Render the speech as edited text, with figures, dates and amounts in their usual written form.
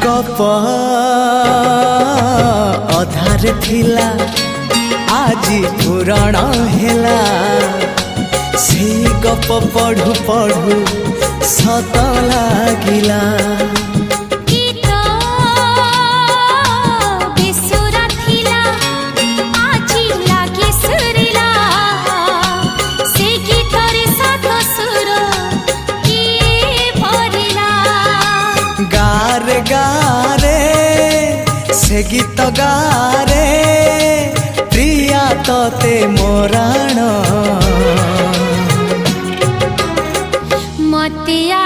गप अधार थिला आजी पुराण हेला से गप पढ़ु पढ़ु सत लागिला गारे गारे से गीत गारे प्रिया तोते मोराण मतिया